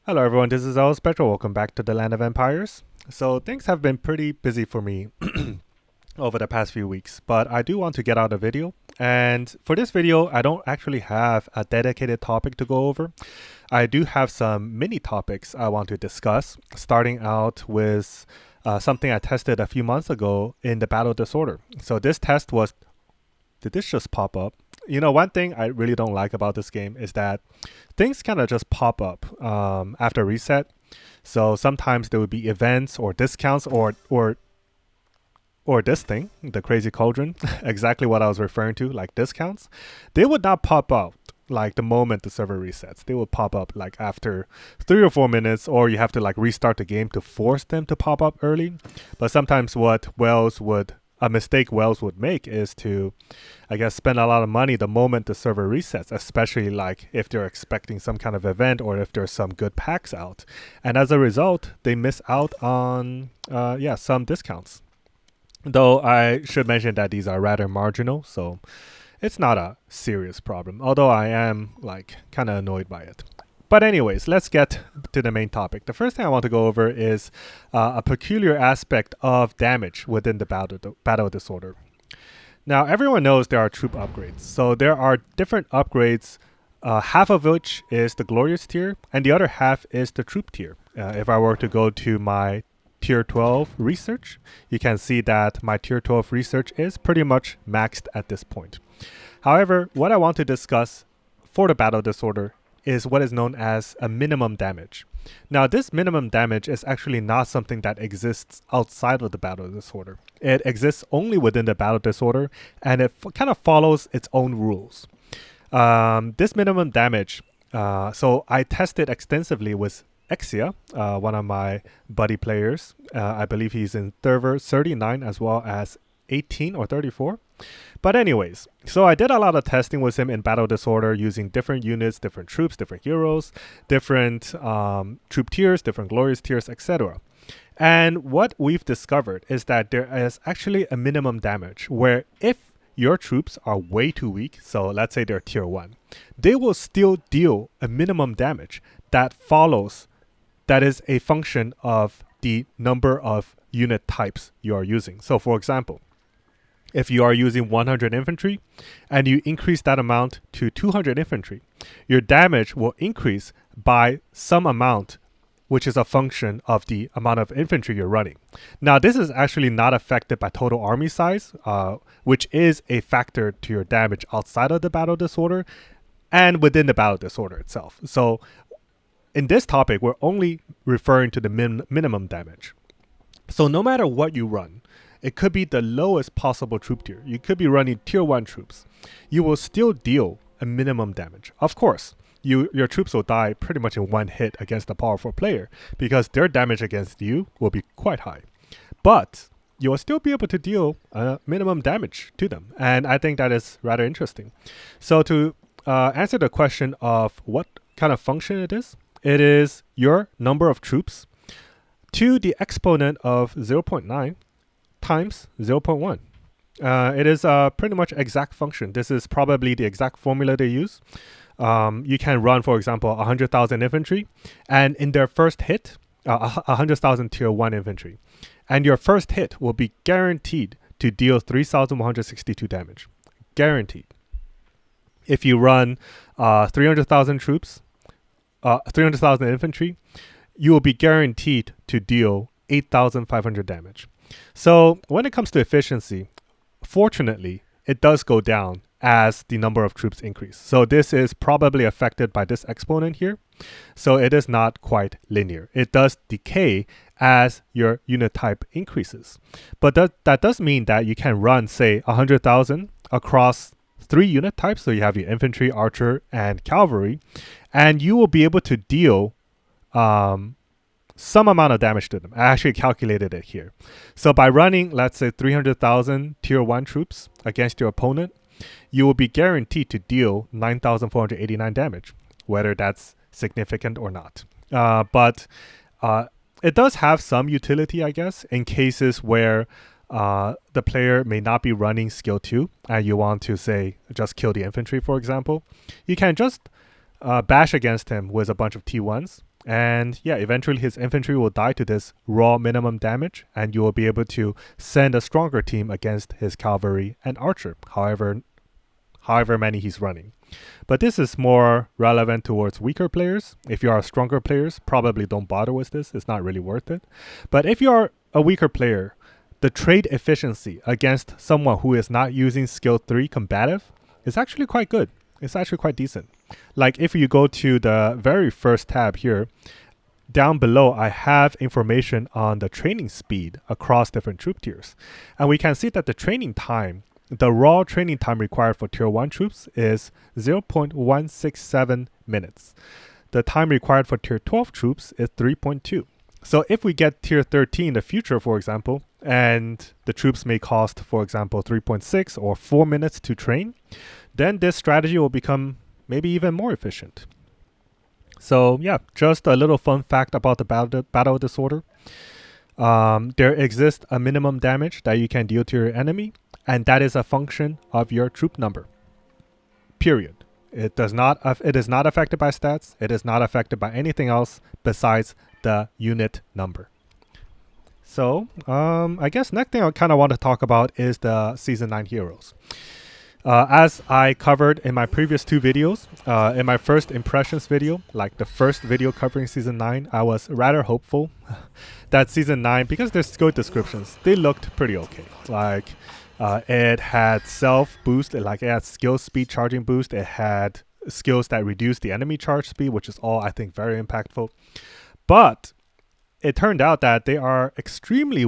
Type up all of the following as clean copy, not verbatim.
Hello everyone, this is El Spectral. Welcome back to the Land of Empires. So things have been pretty busy for me over the past few weeks, but I do want to get out a video. And for this video, I don't actually have a dedicated topic to go over. I do have some mini topics I want to discuss, starting out with something I tested a few months ago in the Battle Disorder. So this test was, did this just pop up? You know, one thing I really don't like about this game is that things kind of just pop up after reset. So sometimes there would be events or discounts or this thing, the Crazy Cauldron, exactly what I was referring to, like discounts. They would not pop up like the moment the server resets. They would pop up like after 3 or 4 minutes, or you have to like restart the game to force them to pop up early. But sometimes what Wells would a mistake Wells would make is to, I guess, spend a lot of money the moment the server resets, especially like if they're expecting some kind of event or if there's some good packs out. And as a result, they miss out on, some discounts. Though I should mention that these are rather marginal, so it's not a serious problem, although I am like kind of annoyed by it. But anyways, let's get to the main topic. The first thing I want to go over is a peculiar aspect of damage within the battle disorder. Now, everyone knows there are troop upgrades. So there are different upgrades, half of which is the glorious tier, and the other half is the troop tier. If I were to go to my tier 12 research, you can see that my tier 12 research is pretty much maxed at this point. However, what I want to discuss for the battle disorder is what is known as a minimum damage. Now, this minimum damage is actually not something that exists outside of the battle disorder. It exists only within the battle disorder, and it kind of follows its own rules. This minimum damage, so I tested extensively with Exia, one of my buddy players. I believe he's in server 39 as well as 18 or 34. But anyways, so I did a lot of testing with him in Battle Disorder using different units, different troops, different heroes, different troop tiers, different glorious tiers, etc. And what we've discovered is that there is actually a minimum damage where if your troops are way too weak, so let's say they're tier 1, they will still deal a minimum damage that follows, that is a function of the number of unit types you are using. So for example, if you are using 100 infantry and you increase that amount to 200 infantry, your damage will increase by some amount, which is a function of the amount of infantry you're running. Now, this is actually not affected by total army size, which is a factor to your damage outside of the battle disorder and within the battle disorder itself. So in this topic, we're only referring to the minimum damage. So no matter what you run, it could be the lowest possible troop tier. You could be running tier 1 troops. You will still deal a minimum damage. Of course, your troops will die pretty much in one hit against a powerful player because their damage against you will be quite high. But you will still be able to deal minimum damage to them. And I think that is rather interesting. So to answer the question of what kind of function it is your number of troops to the exponent of 0.9 times 0.1. It is a pretty much exact function. This is probably the exact formula they use. You can run, for example, 100,000 infantry, and in their first hit, 100,000 tier 1 infantry, and your first hit will be guaranteed to deal 3,162 damage. Guaranteed. If you run 300,000 troops, 300,000 infantry, you will be guaranteed to deal 8,500 damage. So when it comes to efficiency, fortunately, it does go down as the number of troops increase. So this is probably affected by this exponent here. So it is not quite linear. It does decay as your unit type increases. But that does mean that you can run, say, 100,000 across 3 unit types. So you have your infantry, archer, and cavalry. And you will be able to deal some amount of damage to them. I actually calculated it here. So by running, let's say 300,000 tier 1 troops against your opponent, you will be guaranteed to deal 9,489 damage, whether that's significant or not. But it does have some utility, I guess, in cases where the player may not be running skill 2 and you want to, say, just kill the infantry, for example. You can just bash against him with a bunch of T1s And yeah, eventually his infantry will die to this raw minimum damage, and you will be able to send a stronger team against his cavalry and archer, however many he's running. But this is more relevant towards weaker players. If you are stronger players, probably don't bother with this. It's not really worth it. But if you are a weaker player, the trade efficiency against someone who is not using skill 3 combative is actually quite good. It's actually quite decent. Like if you go to the very first tab here, down below I have information on the training speed across different troop tiers. And we can see that the training time, the raw training time required for tier 1 troops is 0.167 minutes. The time required for tier 12 troops is 3.2. So if we get tier 13 in the future, for example, and the troops may cost, for example, 3.6 or 4 minutes to train, then this strategy will become maybe even more efficient. So yeah, just a little fun fact about the battle disorder. There exists a minimum damage that you can deal to your enemy, and that is a function of your troop number. Period. It is not affected by stats. It is not affected by anything else besides the unit number. So I guess next thing I kind of want to talk about is the Season 9 heroes. As I covered in my previous 2 videos, in my first impressions video, like the first video covering Season 9, I was rather hopeful that Season 9, because their skill descriptions, they looked pretty okay. Like it had self boost, it had skill speed charging boost, it had skills that reduce the enemy charge speed, which is all I think very impactful. But it turned out that they are extremely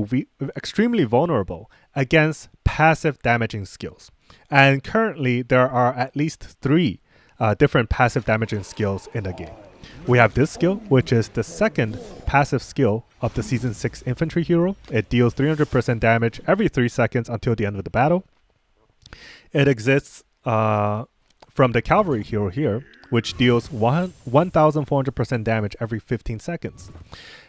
vulnerable against passive damaging skills. And currently, there are at least 3 different passive damaging skills in the game. We have this skill, which is the second passive skill of the Season 6 infantry hero. It deals 300% damage every 3 seconds until the end of the battle. It exists from the cavalry hero here, which deals 1,400% damage every 15 seconds.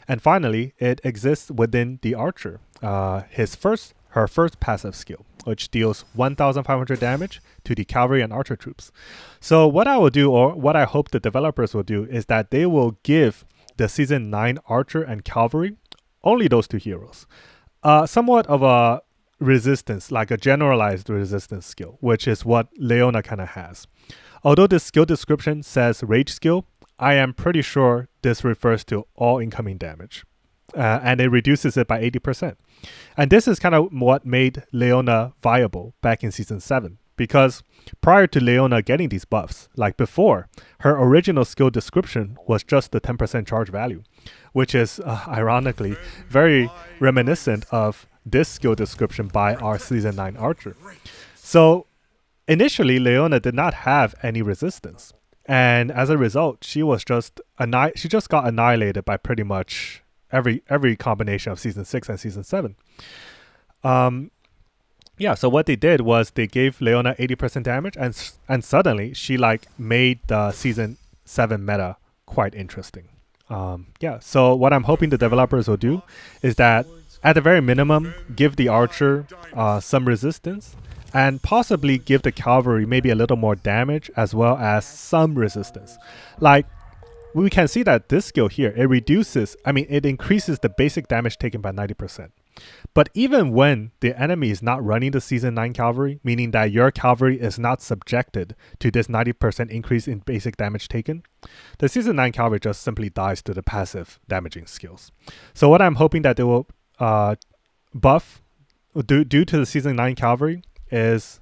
And finally, it exists within the archer, her first passive skill, which deals 1,500 damage to the cavalry and archer troops. So what I will do, or what I hope the developers will do, is that they will give the Season 9 archer and cavalry only those 2 heroes. Somewhat of a resistance, like a generalized resistance skill, which is what Leona kind of has. Although the skill description says rage skill, I am pretty sure this refers to all incoming damage. And it reduces it by 80%. And this is kind of what made Leona viable back in Season 7. Because prior to Leona getting these buffs, like before, her original skill description was just the 10% charge value, which is ironically very reminiscent of this skill description by our Season 9 archer. So initially, Leona did not have any resistance. And as a result, she just got annihilated by pretty much every combination of Season 6 and Season 7. So what they did was they gave Leona 80% damage, and suddenly she made the Season 7 meta quite interesting. So what I'm hoping the developers will do is that at the very minimum, give the archer some resistance, and possibly give the cavalry maybe a little more damage as well as some resistance. Like, we can see that this skill here, it increases the basic damage taken by 90%. But even when the enemy is not running the Season 9 cavalry, meaning that your cavalry is not subjected to this 90% increase in basic damage taken, the Season 9 cavalry just simply dies to the passive damaging skills. So what I'm hoping that they will buff due to the Season 9 cavalry is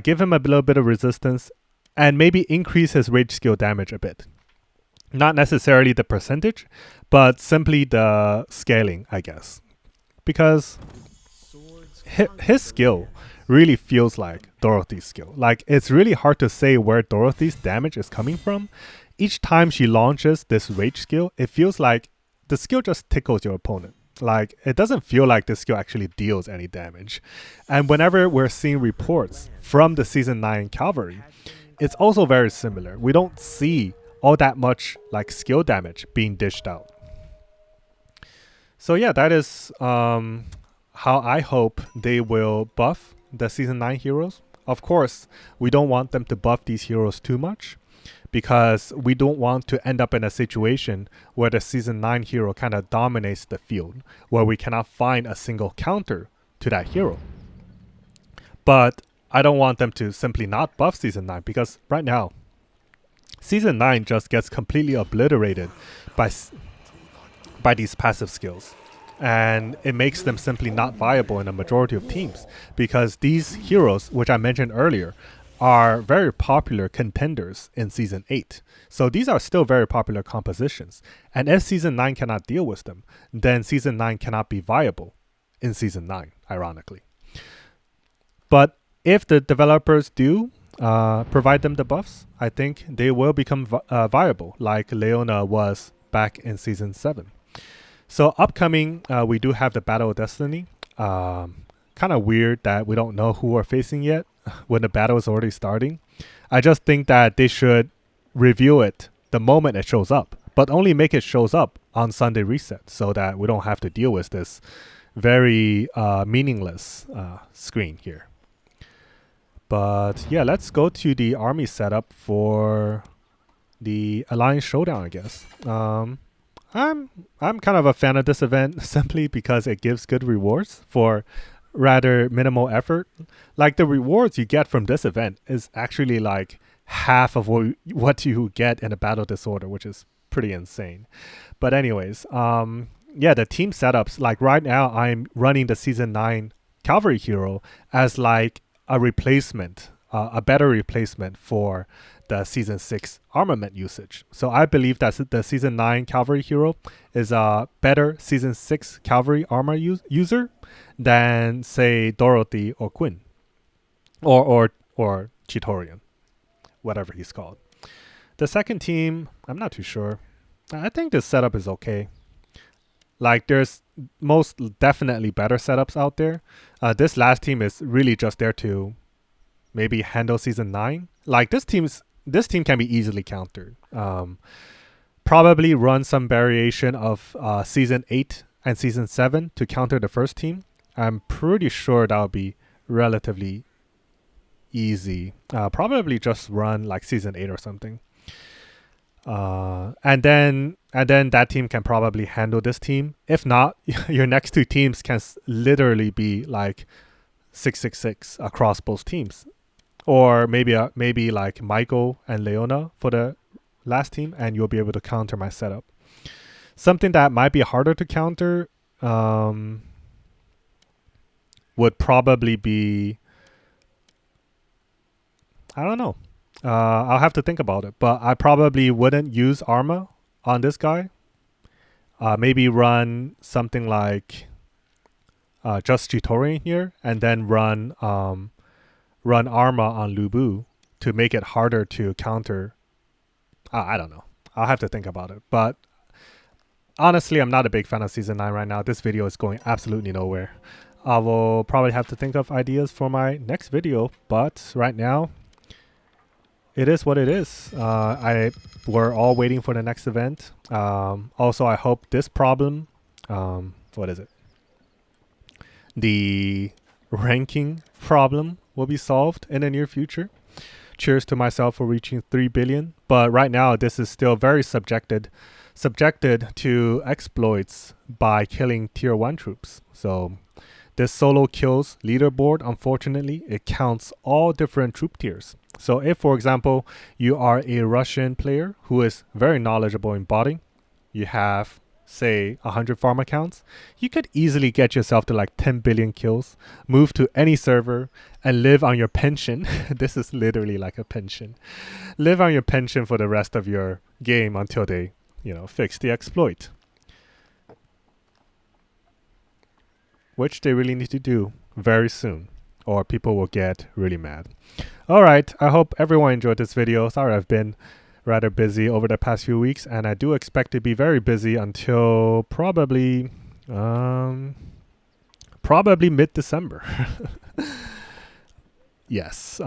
give him a little bit of resistance and maybe increase his rage skill damage a bit. Not necessarily the percentage, but simply the scaling, I guess. Because his skill really feels like Dorothy's skill. Like, it's really hard to say where Dorothy's damage is coming from. Each time she launches this rage skill, it feels like the skill just tickles your opponent. Like, it doesn't feel like the skill actually deals any damage. And whenever we're seeing reports from the Season 9 cavalry, it's also very similar. We don't see all that much skill damage being dished out. So yeah, that is how I hope they will buff the Season 9 heroes. Of course, we don't want them to buff these heroes too much. because we don't want to end up in a situation where the Season 9 hero kind of dominates the field, where we cannot find a single counter to that hero. But I don't want them to simply not buff Season 9, because right now, Season 9 just gets completely obliterated by these passive skills. And it makes them simply not viable in a majority of teams, because these heroes, which I mentioned earlier, are very popular contenders in Season 8. So these are still very popular compositions. And if Season 9 cannot deal with them, then Season 9 cannot be viable in Season 9, ironically. But if the developers do provide them the buffs, I think they will become viable, like Leona was back in Season 7. So upcoming, we do have the Battle of Destiny. Kind of weird that we don't know who we're facing yet when the battle is already starting. I just think that they should review it the moment it shows up, but only make it shows up on Sunday Reset so that we don't have to deal with this very meaningless screen here. But yeah, let's go to the army setup for the Alliance Showdown, I guess. I'm kind of a fan of this event simply because it gives good rewards for rather minimal effort. Like, the rewards you get from this event is actually like half of what you get in a Battle Disorder, which is pretty insane. But anyways, yeah, the team setups, like right now I'm running the Season 9 Cavalry hero as like a replacement, a better replacement for the Season 6 armament usage. So I believe that the Season 9 Cavalry hero is a better Season 6 Cavalry armor user than, say, Dorothy or Quinn or Chitaurian, whatever he's called. The second team, I'm not too sure. I think this setup is okay. Like, there's most definitely better setups out there. This last team is really just there to maybe handle Season 9. Like, this team can be easily countered. Probably run some variation of Season 8 and Season 7 to counter the first team. I'm pretty sure that would be relatively easy. Probably just run like Season 8 or something. And then that team can probably handle this team. If not, your next two teams can literally be like 666 across both teams. Or maybe like Michael and Leona for the last team, and you'll be able to counter my setup. Something that might be harder to counter would probably be, I don't know. I'll have to think about it, but I probably wouldn't use Arma on this guy. Maybe run something like just Chitaurian here, and then run Arma on Lubu to make it harder to counter. I don't know. I'll have to think about it. But honestly, I'm not a big fan of Season 9 right now. This video is going absolutely nowhere. I will probably have to think of ideas for my next video, but right now, it is what it is. We're all waiting for the next event. Also, I hope this problem, what is it? The ranking problem will be solved in the near future. Cheers to myself for reaching 3 billion. But right now, this is still very subjected to exploits by killing tier 1 troops. So this solo kills leaderboard, unfortunately, it counts all different troop tiers. So if, for example, you are a Russian player who is very knowledgeable in botting, you have, say, 100 farm accounts, you could easily get yourself to like 10 billion kills, move to any server, and live on your pension. This is literally like a pension. Live on your pension for the rest of your game until they, fix the exploit. Which they really need to do very soon, or people will get really mad. Alright, I hope everyone enjoyed this video. Sorry I've been rather busy over the past few weeks, and I do expect to be very busy until probably mid-December. Yes.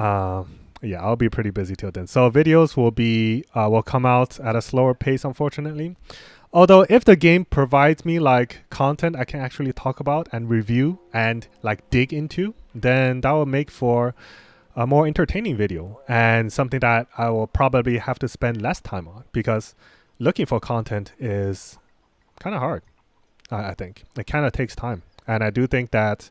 Yeah, I'll be pretty busy till then. So videos will come out at a slower pace, unfortunately. Although if the game provides me like content I can actually talk about and review and like dig into, then that will make for a more entertaining video and something that I will probably have to spend less time on, because looking for content is kind of hard. I think it kind of takes time, and I do think that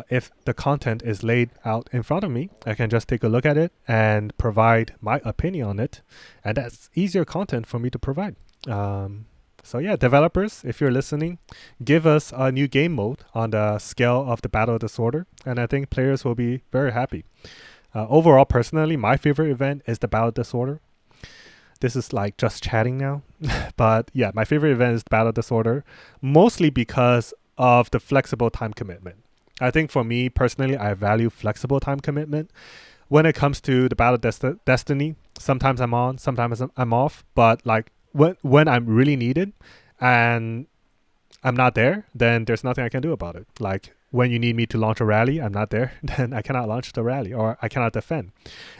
if the content is laid out in front of me, I can just take a look at it and provide my opinion on it, and that's easier content for me to provide. So yeah, developers, if you're listening, give us a new game mode on the scale of the Battle Disorder, and I think players will be very happy. Overall, personally, my favorite event is the Battle Disorder. This is like just chatting now. But yeah, my favorite event is Battle Disorder, mostly because of the flexible time commitment. I think for me personally, I value flexible time commitment. When it comes to the Battle Destiny, sometimes I'm on, sometimes I'm off. But like when I'm really needed and I'm not there, then there's nothing I can do about it. Like when you need me to launch a rally, I'm not there, then I cannot launch the rally or I cannot defend.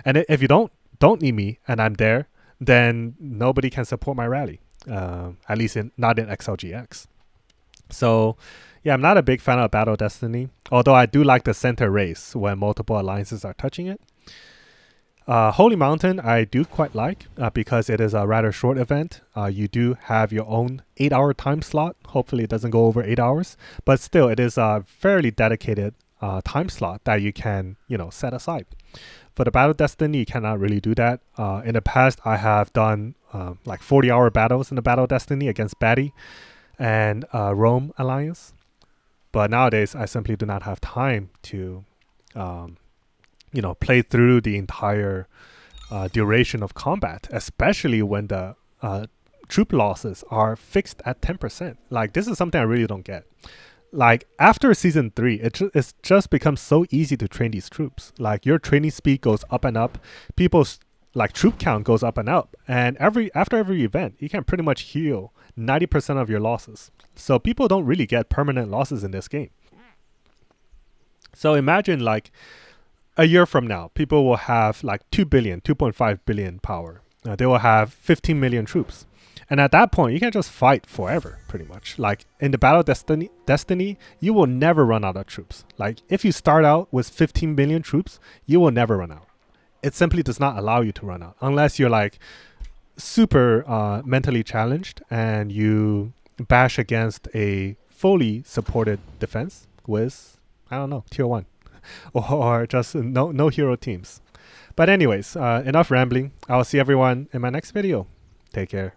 And if you don't need me and I'm there, then nobody can support my rally, at least not in XLGX. So yeah, I'm not a big fan of Battle Destiny, although I do like the center race when multiple alliances are touching it. Holy Mountain I do quite like because it is a rather short event. You do have your own 8-hour time slot. Hopefully it doesn't go over 8 hours, but still it is a fairly dedicated time slot that you can set aside. For the Battle Destiny, you cannot really do that. In the past, I have done like 40-hour battles in the Battle Destiny against Batty and Rome Alliance. But nowadays, I simply do not have time to, play through the entire duration of combat, especially when the troop losses are fixed at 10%. Like, this is something I really don't get. Like after season 3, it's just becomes so easy to train these troops. Like your training speed goes up and up, people's like troop count goes up and up, and after every event, you can pretty much heal 90% of your losses. So people don't really get permanent losses in this game. So imagine like a year from now, people will have like 2 billion, 2.5 billion power. They will have 15 million troops. And at that point, you can just fight forever, pretty much. Like in the Battle Destiny, you will never run out of troops. Like if you start out with 15 million troops, you will never run out. It simply does not allow you to run out unless you're like super mentally challenged and you bash against a fully supported defense with, I don't know, tier 1 or just no hero teams. But anyways, enough rambling. I'll see everyone in my next video. Take care.